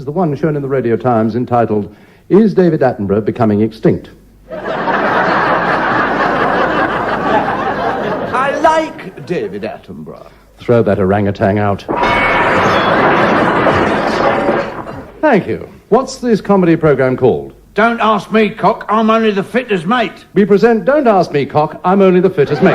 is the one shown in the Radio Times entitled, Is David Attenborough Becoming Extinct? I like David Attenborough. Throw that orangutan out. Thank you. What's this comedy program called? Don't ask me, Cock. I'm only the fitter's mate. We present Don't Ask Me, Cock, I'm Only the Fitter's Mate.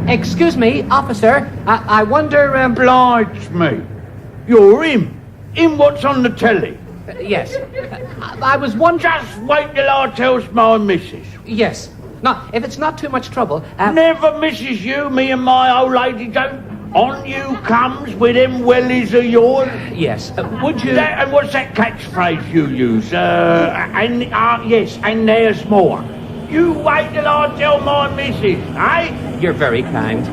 Excuse me, officer. I wonder, Oblige me. You're him. Him what's on the telly. Yes. I was wondering... Just wait till I tells my missus. Yes. Now, if it's not too much trouble... Never misses you, me and my old lady don't. On you comes with them wellies of yours. Yes. Would you... And what's that catchphrase you use? Yes, and there's more. You wait till I tell my missus, eh? You're very kind.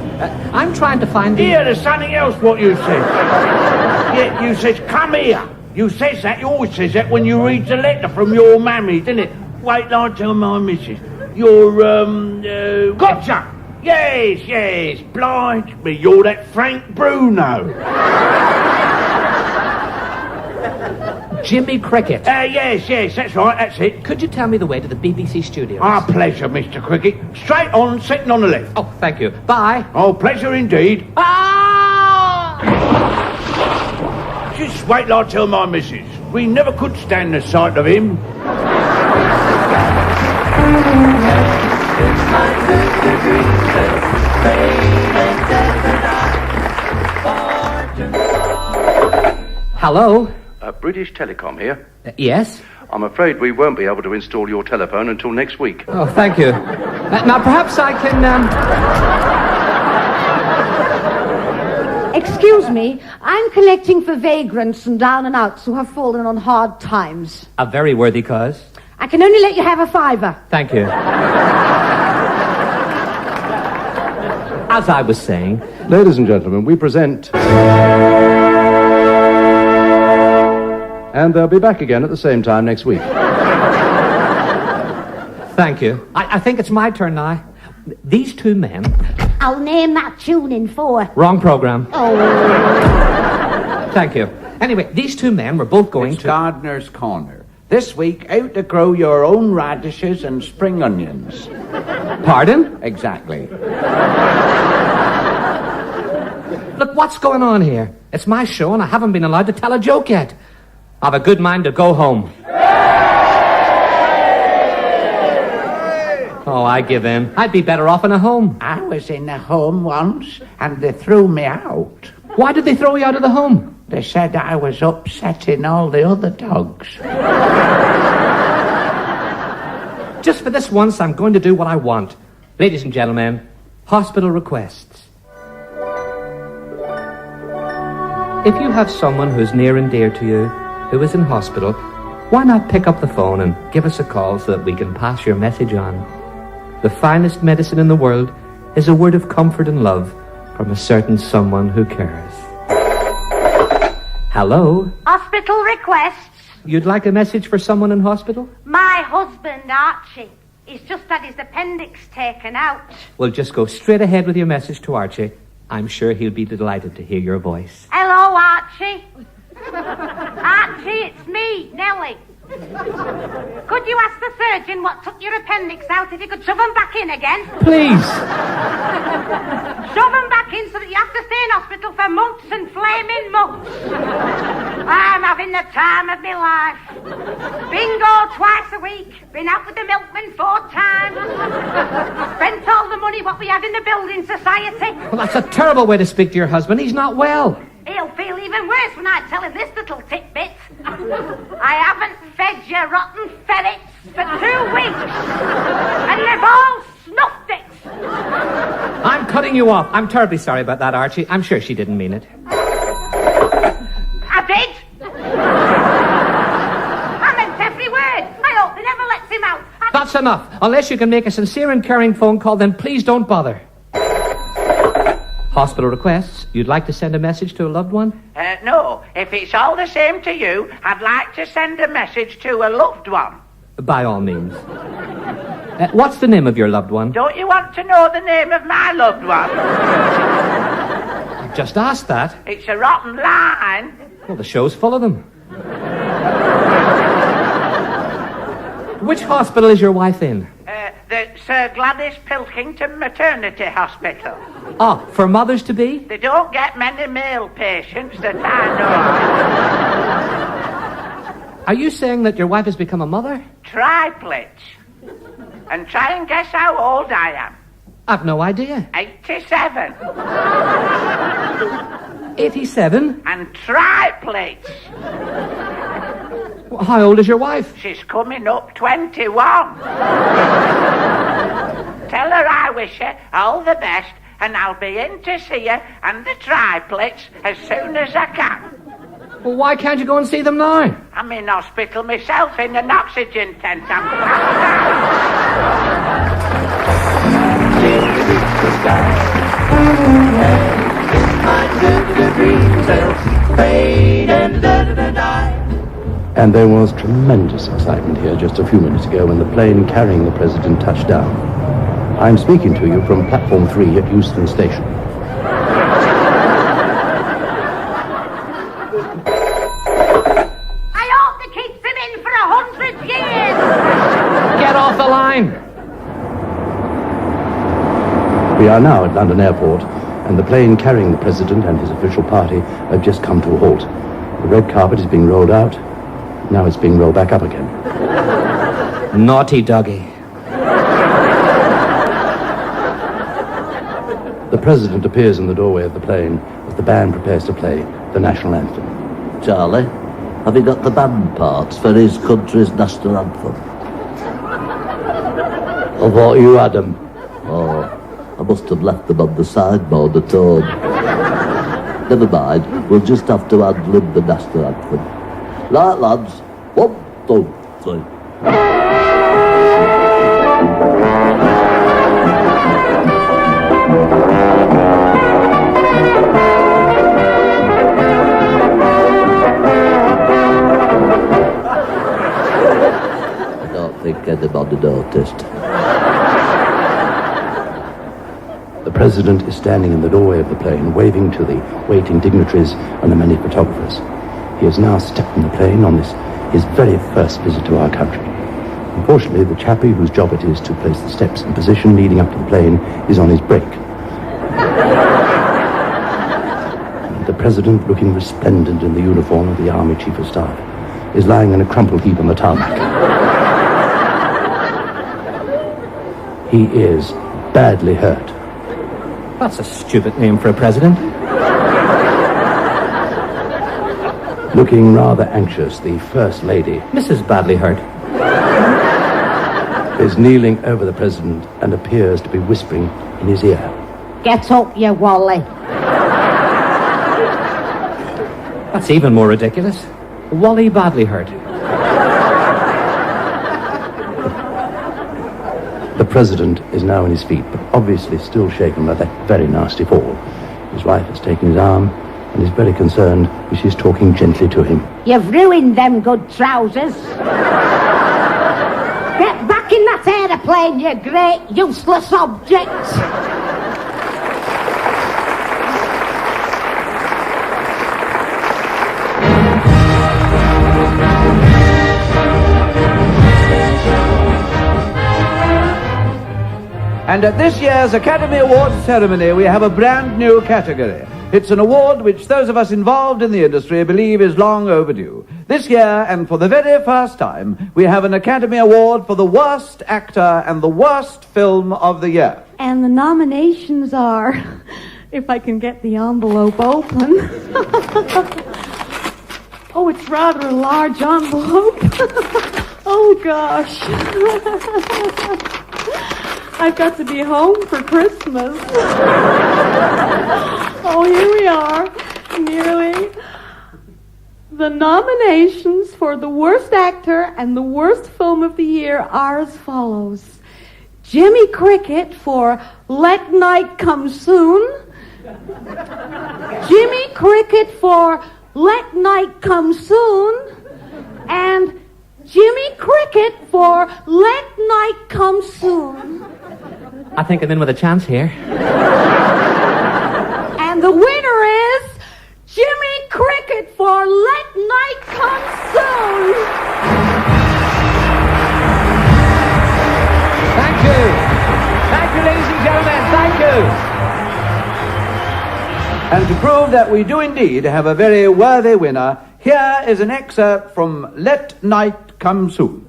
I'm trying to find... Here, there's something else what you said. Yeah, you says, come here. You says that, you always says that when you read the letter from your mammy, didn't it? Wait till I tell my missus. You're, gotcha! Yes, blige me, you're that Frank Bruno. Jimmy Cricket. Yes, that's right, that's it. Could you tell me the way to the BBC studios? Our pleasure, Mr. Cricket. Straight on, sitting on the left. Oh, thank you. Bye. Oh, pleasure indeed. Just wait till I tell my missus. We never could stand the sight of him. Hello? British Telecom here. Yes? I'm afraid we won't be able to install your telephone until next week. Oh, thank you. Now, perhaps I can, Excuse me, I'm collecting for vagrants and down and outs who have fallen on hard times. A very worthy cause. I can only let you have a £5. Thank you. As I was saying... Ladies and gentlemen, we present... And they'll be back again at the same time next week. Thank you. I think it's my turn now. These two men... I'll name that tune in 4. Wrong program. Oh. Thank you. Anyway, these two men were both going It's to... Gardener's Corner. This week, out to grow your own radishes and spring onions. Pardon? Exactly. Look, what's going on here? It's my show and I haven't been allowed to tell a joke yet. I've a good mind to go home. Oh, I give in. I'd be better off in a home. I was in a home once, and they threw me out. Why did they throw you out of the home? They said I was upsetting all the other dogs. Just for this once, I'm going to do what I want. Ladies and gentlemen, hospital requests. If you have someone who's near and dear to you, who is in hospital, why not pick up the phone and give us a call so that we can pass your message on? The finest medicine in the world is a word of comfort and love from a certain someone who cares. Hello? Hospital requests. You'd like a message for someone in hospital? My husband, Archie. He's just had his appendix taken out. Well, just go straight ahead with your message to Archie. I'm sure he'll be delighted to hear your voice. Hello, Archie. Archie, it's me, Nellie. Could you ask the surgeon what took your appendix out if you could shove them back in again? Please. Shove them back in so that you have to stay in hospital for months and flaming months. I'm having the time of my life. Bingo twice a week. Been out with the milkman 4 times. Spent all the money what we had in the building society. Well, that's a terrible way to speak to your husband. He's not well. He'll feel even worse when I tell him this little tidbit. I haven't fed your rotten ferrets for 2 weeks. And they've all snuffed it. I'm cutting you off. I'm terribly sorry about that, Archie. I'm sure she didn't mean it. I did. I meant every word. I hope they never lets him out. That's enough. Unless you can make a sincere and caring phone call, then please don't bother. Hospital requests. You'd like to send a message to a loved one? No, if it's all the same to you, I'd like to send a message to a loved one. By all means. What's the name of your loved one? Don't you want to know the name of my loved one? I've just asked that. It's a rotten line. Well, the show's full of them. Which hospital is your wife in? The Sir Gladys Pilkington Maternity Hospital. Ah, for mothers-to-be? They don't get many male patients that I know. Are you saying that your wife has become a mother? Triplets. And try and guess how old I am. I've no idea. 87. 87? And triplets. How old is your wife? She's coming up 21. Tell her I wish her all the best, and I'll be in to see her and the triplets as soon as I can. Well, why can't you go and see them now? I'm in hospital myself in an oxygen tent. And there was tremendous excitement here just a few minutes ago when the plane carrying the president touched down. I'm speaking to you from platform 3 at Euston Station. I hope they keep them in for 100 years. Get off the line! We are now at London Airport, and the plane carrying the president and his official party have just come to a halt. The red carpet is being rolled out. Now it's being rolled back up again. Naughty doggy. The president appears in the doorway of the plane as the band prepares to play the national anthem. Charlie, have you got the band parts for his country's national anthem? Of what you, Adam? Oh, I must have left them on the sideboard at home. Never mind, we'll just have to ad-lib the national anthem. Right, lads. 1, 2, 3. I don't think anybody noticed. The president is standing in the doorway of the plane, waving to the waiting dignitaries and the many photographers. He has now stepped in the plane on his very first visit to our country. Unfortunately, the chappie whose job it is to place the steps in position leading up to the plane is on his break. The president, looking resplendent in the uniform of the Army Chief of Staff, is lying in a crumpled heap on the tarmac. He is badly hurt. That's a stupid name for a president. Looking rather anxious, the First Lady Mrs. Badly Hurt. is kneeling over the president and appears to be whispering in his ear. Get up, you Wally. That's even more ridiculous. Wally Badly Hurt. The president is now on his feet, but obviously still shaken by that very nasty fall. His wife has taken his arm and is very concerned as she's talking gently to him. You've ruined them good trousers. Get back in that aeroplane, you great useless object. And at this year's Academy Awards ceremony, we have a brand new category. It's an award which those of us involved in the industry believe is long overdue. This year, and for the very first time, we have an Academy Award for the worst actor and the worst film of the year. And the nominations are, if I can get the envelope open. Oh, it's rather a large envelope. Oh, gosh. I've got to be home for Christmas. Oh, here we are, nearly. The nominations for the worst actor and the worst film of the year are as follows. Jimmy Cricket for Let Night Come Soon. Jimmy Cricket for Come Soon, and Jimmy Cricket for Let Night Come Soon. I think I'm in with a chance here. And the winner is Jimmy Cricket for Let Night Come Soon. Thank you. Thank you, ladies and gentlemen. Thank you. And to prove that we do indeed have a very worthy winner, here is an excerpt from Let Night Come Soon.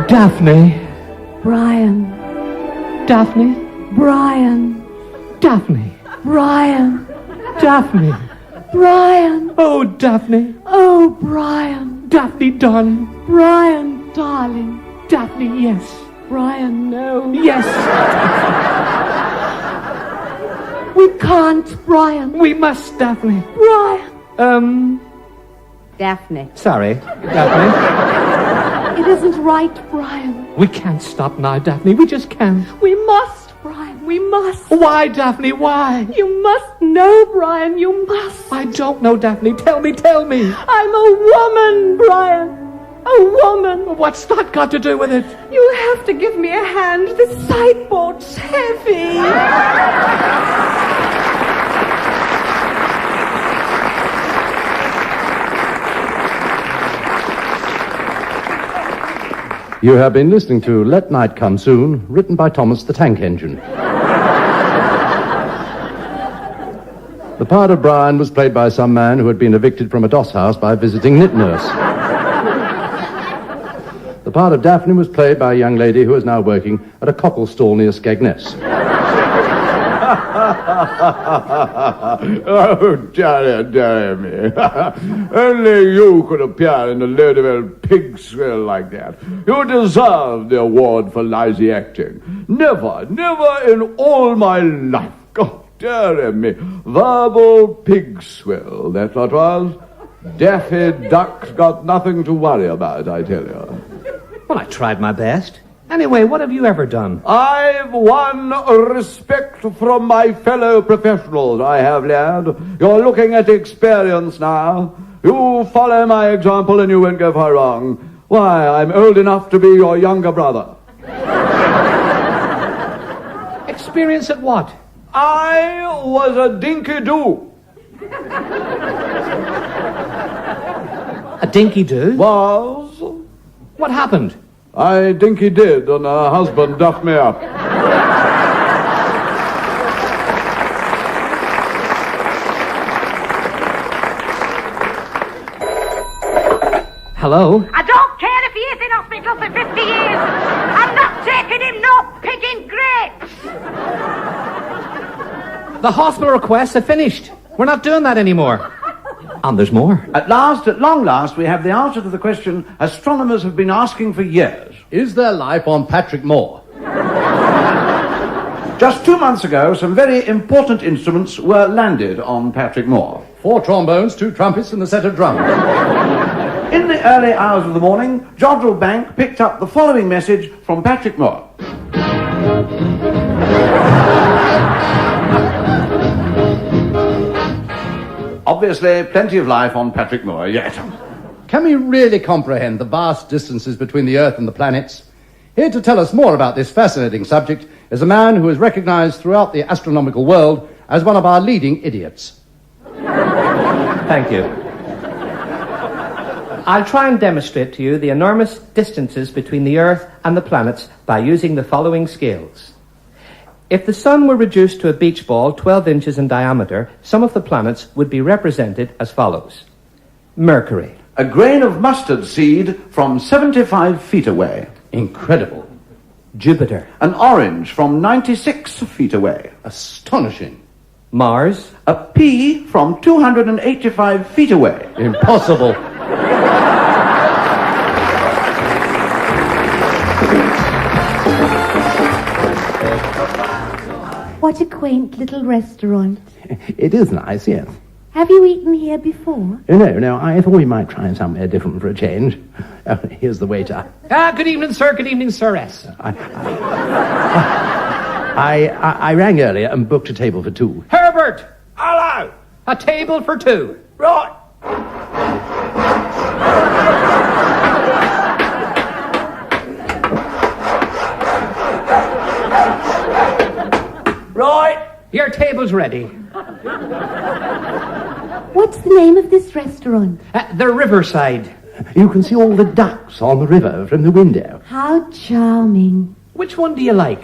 Daphne. Brian. Daphne. Brian. Daphne. Brian. Daphne. Brian. Oh, Daphne. Oh, Brian. Daphne, darling. Brian, darling. Daphne, yes. Brian, no. Yes. We can't, Brian. We must, Daphne. Brian. Daphne. Sorry, Daphne. It isn't right, Brian. We can't stop now, Daphne. We just can't. We must, Brian. We must. Why, Daphne? Why? You must know, Brian. You must. I don't know, Daphne. Tell me, tell me. I'm a woman, Brian. A woman. What's that got to do with it? You have to give me a hand. This sideboard's heavy. You have been listening to Let Night Come Soon, written by Thomas the Tank Engine. The part of Brian was played by some man who had been evicted from a doss house by a visiting knit nurse. The part of Daphne was played by a young lady who is now working at a cockle stall near Skegness. Oh, dear me. Only you could appear in a Lauderdale pig swill like that. You deserve the award for lousy acting. Never in all my life. God, dear me. Verbal pig swill, that's what it was. Daffy Duck's got nothing to worry about, I tell you. Well, I tried my best. Anyway, what have you ever done? I've won respect from my fellow professionals, I have, lad. You're looking at experience now. You follow my example and you won't go far wrong. Why, I'm old enough to be your younger brother. Experience at what? I was a dinky-doo. A dinky-doo? Was. What happened? I dinky did, and her husband duffed me up. Hello? I don't care if he is in hospital for 50 years. I'm not taking him no pigging grapes. The hospital requests are finished. We're not doing that anymore. And there's more. At long last, we have the answer to the question astronomers have been asking for years. Is there life on Patrick Moore? Just 2 months ago, some very important instruments were landed on Patrick Moore. 4 trombones, 2 trumpets, and a set of drums. In the early hours of the morning, Jodrell Bank picked up the following message from Patrick Moore. Obviously, plenty of life on Patrick Moore yet. Can we really comprehend the vast distances between the Earth and the planets? Here to tell us more about this fascinating subject is a man who is recognized throughout the astronomical world as one of our leading idiots. Thank you. I'll try and demonstrate to you the enormous distances between the Earth and the planets by using the following scales. If the Sun were reduced to a beach ball 12 inches in diameter, some of the planets would be represented as follows. Mercury. A grain of mustard seed from 75 feet away. Incredible. Jupiter. An orange from 96 feet away. Astonishing. Mars. A pea from 285 feet away. Impossible. What a quaint little restaurant. It is nice, yes. Have you eaten here before? No, I thought we might try somewhere different for a change. Here's the waiter. Good evening, sir. Good evening, Siress. I rang earlier and booked a table for 2. Herbert! Hello. A table for 2. Right. Right. Your table's ready. What's the name of this restaurant? The Riverside. You can see all the ducks on the river from the window. How charming. Which one do you like?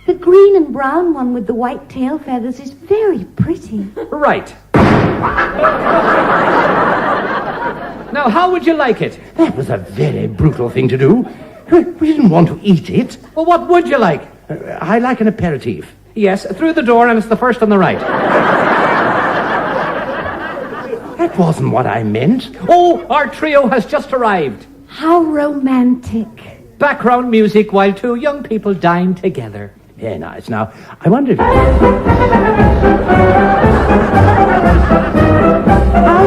The green and brown one with the white tail feathers is very pretty. Right. Now, how would you like it? That was a very brutal thing to do. We didn't want to eat it. Well, what would you like? I like an aperitif. Yes, through the door, and it's the first on the right. That wasn't what I meant. Oh, our trio has just arrived. How romantic. Background music while 2 young people dine together. Very nice. Now, I wonder if... How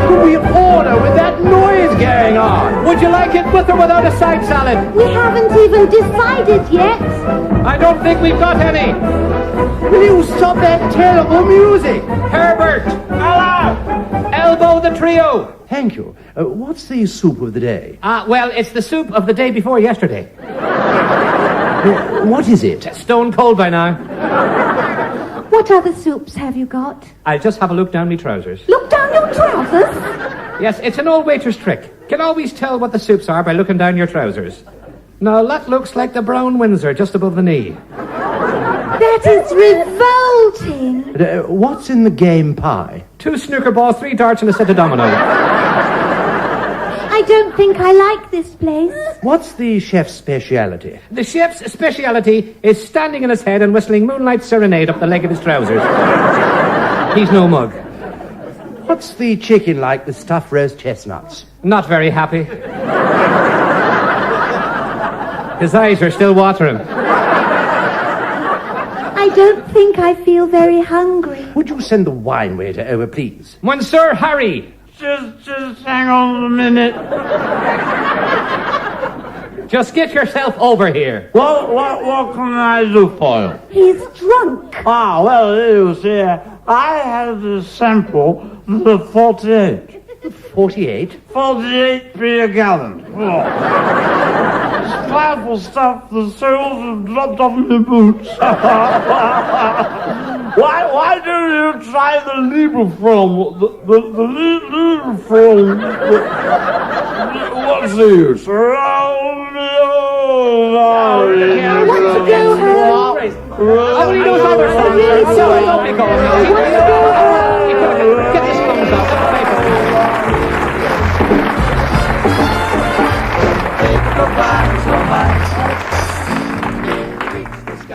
could we order with that noise going on? Would you like it with or without a side salad? We haven't even decided yet. I don't think we've got any. Will you stop that terrible music? Herbert! Hello. Elbow the trio. Thank you. What's the soup of the day? Well, it's the soup of the day before yesterday. What is it? Stone cold by now. What other soups have you got? I'll just have a look down my trousers. Look down your trousers. Yes, it's an old waiter's trick. Can always tell what the soups are by looking down your trousers. Now, that looks like the brown Windsor just above the knee. That is revolting. What's in the game pie? 2 snooker balls, 3 darts, and a set of dominoes. I don't think I like this place. What's the chef's speciality? The chef's speciality is standing on his head and whistling Moonlight Serenade up the leg of his trousers. He's no mug. What's the chicken like with stuffed roast chestnuts? Not very happy. His eyes are still watering. I don't think I feel very hungry. Would you send the wine waiter over, please? Monsieur Harry! Just hang on a minute. Just get yourself over here. What can I do for you? He's drunk. Well, you see, I had a sample the 48. 48? 48p a gallon. Oh. Spiteful stuff, the soles have dropped off my boots. Why don't you try the Lieberfrom? The Lieberfrom. What's the use? Let's go home. Only those other songs. Don't be going. Get this phone off.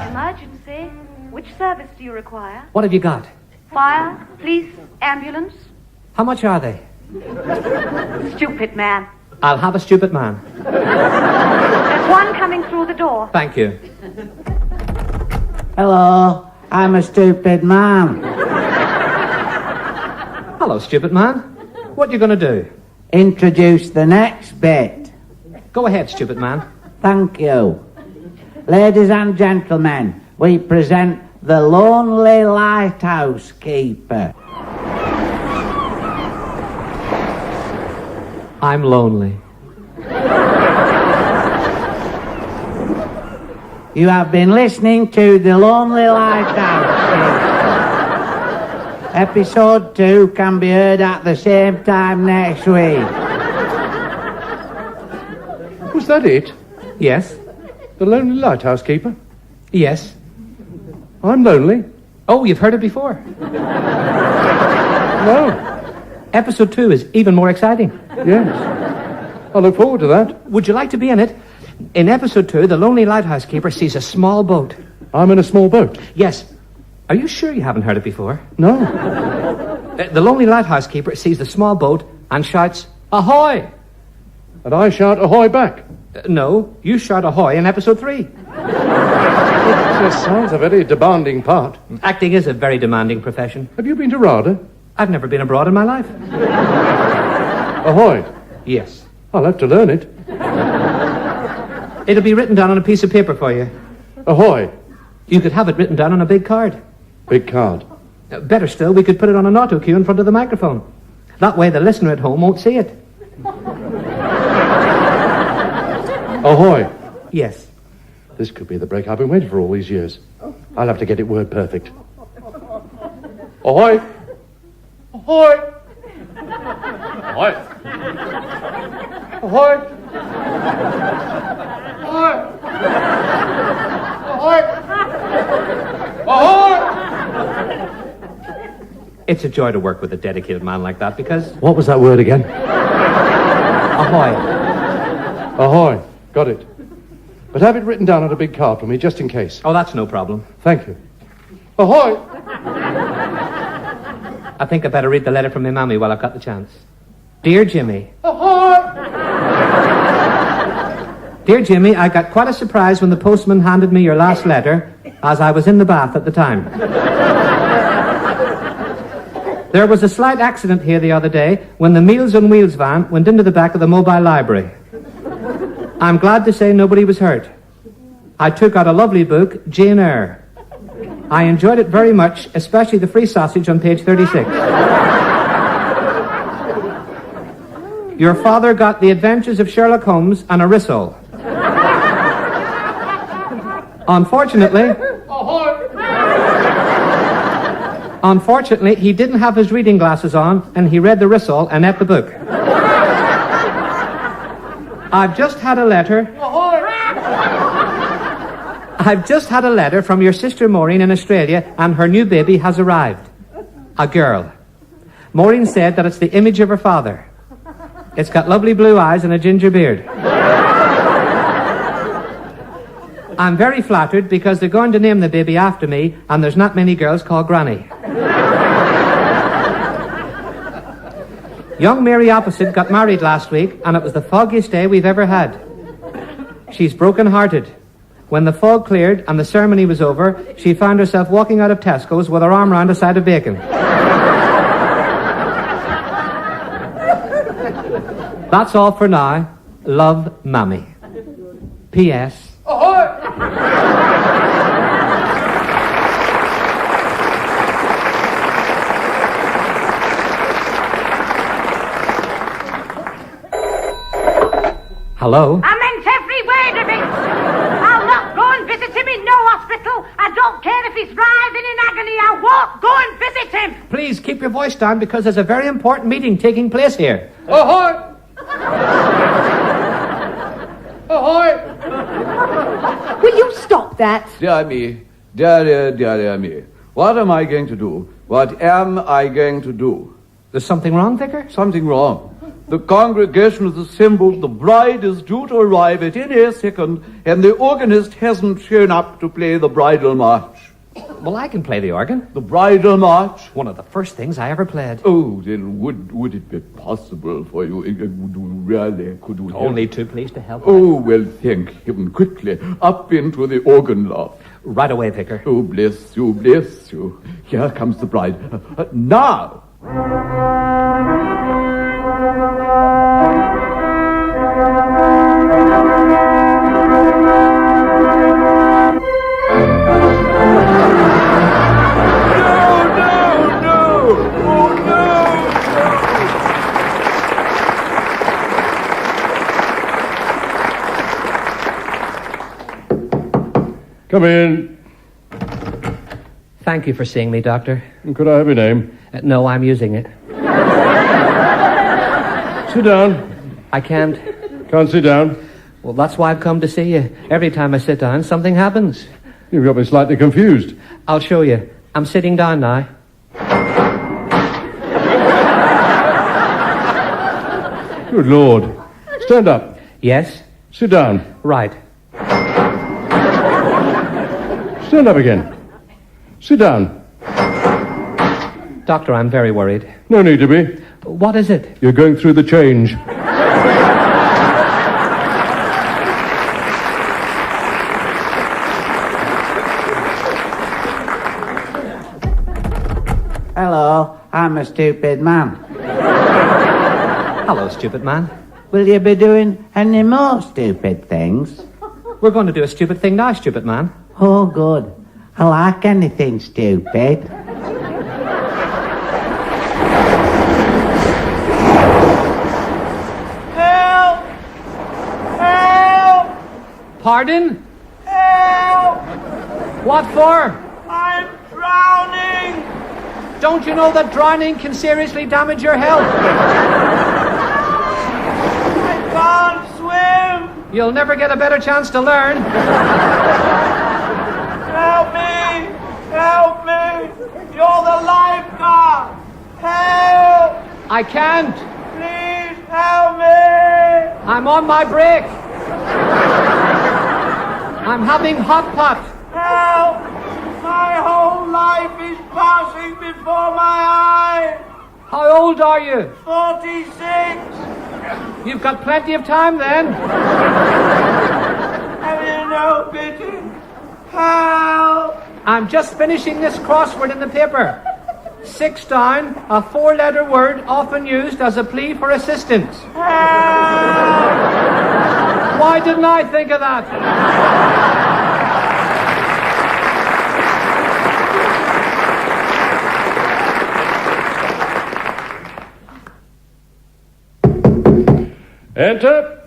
Emergency. Which service do you require? What have you got? Fire, police, ambulance? How much are they? Stupid man. I'll have a stupid man. There's one coming through the door. Thank you. Hello, I'm a stupid man. Hello, stupid man. What you gonna do? Introduce the next bit. Go ahead, stupid man. Thank you. Ladies and gentlemen, we present the Lonely Lighthouse Keeper. I'm lonely. You have been listening to the Lonely Lighthouse Keeper. Episode 2 can be heard at the same time next week. Was that it? Yes? The Lonely Lighthouse Keeper? Yes. I'm lonely. Oh, you've heard it before. No. Episode 2 is even more exciting. Yes. I look forward to that. Would you like to be in it? In episode 2, the Lonely Lighthouse Keeper sees a small boat. I'm in a small boat. Yes. Are you sure you haven't heard it before? No. The Lonely Lighthouse Keeper sees the small boat and shouts, "Ahoy!" And I shout ahoy back. No, you shout ahoy in episode 3. It sounds a very demanding part. Acting is a very demanding profession. Have you been to RADA? I've never been abroad in my life. Ahoy. Yes. I'll have to learn it. It'll be written down on a piece of paper for you. Ahoy. You could have it written down on a big card. Big card. Better still, we could put it on an auto cue in front of the microphone. That way the listener at home won't see it. Ahoy. Yes. This could be the break I've been waiting for all these years. I'll have to get it word perfect. Ahoy. Ahoy. Ahoy. Ahoy. Ahoy. Ahoy. Ahoy. It's a joy to work with a dedicated man like that because... What was that word again? Ahoy. Ahoy. Got it. But have it written down on a big card for me, just in case. Oh, that's no problem. Thank you. Ahoy. I think I better read the letter from my mammy while I've got the chance. Dear Jimmy. Ahoy. Dear Jimmy, I got quite a surprise when the postman handed me your last letter, as I was in the bath at the time. There was a slight accident here the other day when the Meals on Wheels van went into the back of the mobile library. I'm glad to say nobody was hurt. I took out a lovely book, Jane Eyre. I enjoyed it very much, especially the free sausage on page 36. Your father got The Adventures of Sherlock Holmes and a Rissole. Unfortunately, he didn't have his reading glasses on, and he read the Rissole and ate the book. I've just had a letter from your sister Maureen in Australia, and her new baby has arrived. A girl. Maureen said that it's the image of her father. It's got lovely blue eyes and a ginger beard. I'm very flattered because they're going to name the baby after me, and there's not many girls called Granny. Young Mary opposite got married last week, and it was the foggiest day we've ever had. She's broken-hearted. When the fog cleared and the ceremony was over, she found herself walking out of Tesco's with her arm round a side of bacon. That's all for now. Love, Mammy. P.S. Hello? I meant every word of it. I'll not go and visit him in no hospital. I don't care if he's writhing in agony. I won't go and visit him. Please keep your voice down because there's a very important meeting taking place here. Ahoy. Ahoy. Will you stop that? Dear me, dear me. What am I going to do? What am I going to do? There's something wrong, Vicar? Something wrong. The congregation is assembled, the bride is due to arrive at any second, and the organist hasn't shown up to play the bridal march. Well, I can play the organ. The bridal march? One of the first things I ever played. Oh, then would it be possible for you? Could you Only too pleased to help. Oh, well, thank heaven. Quickly, up into the organ loft. Right away, Vicar. Oh, bless you, bless you. Here comes the bride. Now! Come in. Thank you for seeing me, Doctor. Could I have your name? No, I'm using it. Sit down. I can't. Can't sit down. Well, that's why I've come to see you. Every time I sit down, something happens. You've got me slightly confused. I'll show you. I'm sitting down now. Good Lord. Stand up. Yes? Sit down. Right. Stand up again. Sit down. Doctor, I'm very worried. No need to be. What is it? You're going through the change. Hello, I'm a stupid man. Hello, stupid man. Will you be doing any more stupid things? We're going to do a stupid thing now, stupid man. Oh, good. I like anything stupid. Help! Help! Pardon? Help! What for? I'm drowning! Don't you know that drowning can seriously damage your health? I can't swim! You'll never get a better chance to learn. Help me! Help me! You're the lifeguard! Help! I can't. Please help me! I'm on my break. I'm having hot pot. Help! My whole life is passing before my eyes! How old are you? 46! You've got plenty of time then. Have you no pity? Help! I'm just finishing this crossword in the paper. 6 down, a 4-letter word often used as a plea for assistance. Help! Why didn't I think of that? Enter.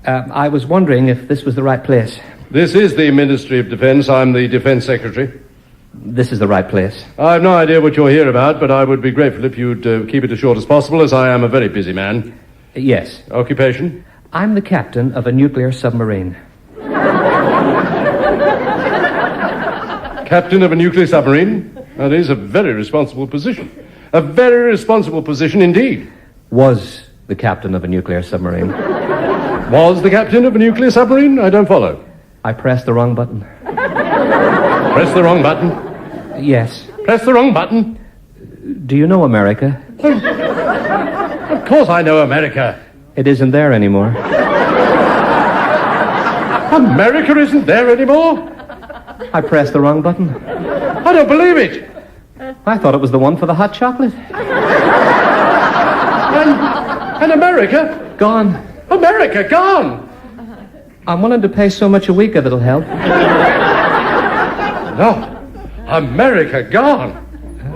I was wondering if this was the right place. This is the Ministry of Defence. I'm the Defence Secretary. This is the right place. I have no idea what you're here about, but I would be grateful if you'd keep it as short as possible, as I am a very busy man. Yes. Occupation? I'm the captain of a nuclear submarine. Captain of a nuclear submarine? That is a very responsible position. A very responsible position indeed. Was the captain of a nuclear submarine. Was the captain of a nuclear submarine? I don't follow. I pressed the wrong button. Press the wrong button? Yes. Press the wrong button? Do you know America? Of course I know America. It isn't there anymore. America isn't there anymore? I pressed the wrong button. I don't believe it. I thought it was the one for the hot chocolate. And America? Gone. America gone. I'm willing to pay so much a week if it'll help. No. America gone.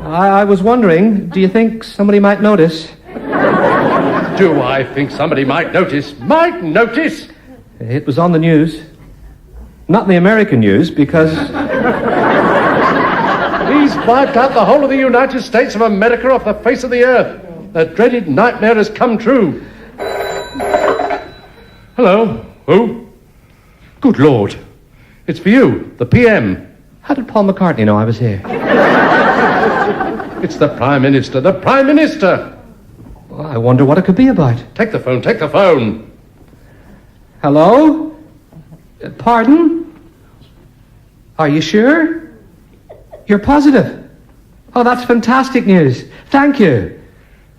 I was wondering, do you think somebody might notice? Do I think somebody might notice? Might notice? It was on the news. Not the American news, because... He's wiped out the whole of the United States of America off the face of the earth. The dreaded nightmare has come true. Hello? Who? Good Lord. It's for you, the PM. How did Paul McCartney know I was here? It's the Prime Minister. The Prime Minister! Well, I wonder what it could be about. Take the phone, take the phone. Hello? Pardon? Are you sure? You're positive? Oh, that's fantastic news. Thank you.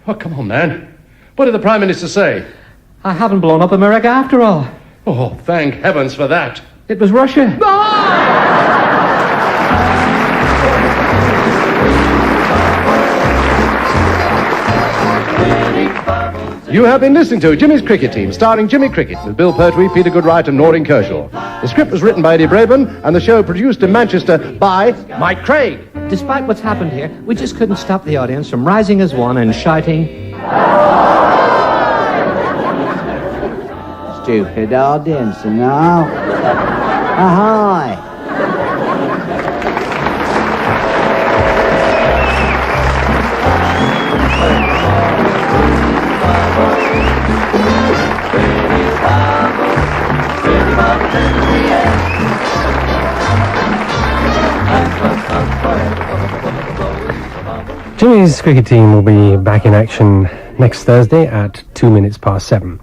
Oh, come on, man. What did the Prime Minister say? I haven't blown up America after all. Oh, thank heavens for that. It was Russia. You have been listening to Jimmy's Cricket Team, starring Jimmy Cricket, with Bill Pertwee, Peter Goodright and Noreen Kershaw. The script was written by Eddie Braben, and the show produced in Manchester by Mike Craig. Despite what's happened here, we just couldn't stop the audience from rising as one and shouting... Stupid audience and all. Ahoy! Jimmy's Cricket Team will be back in action next Thursday at 7:02.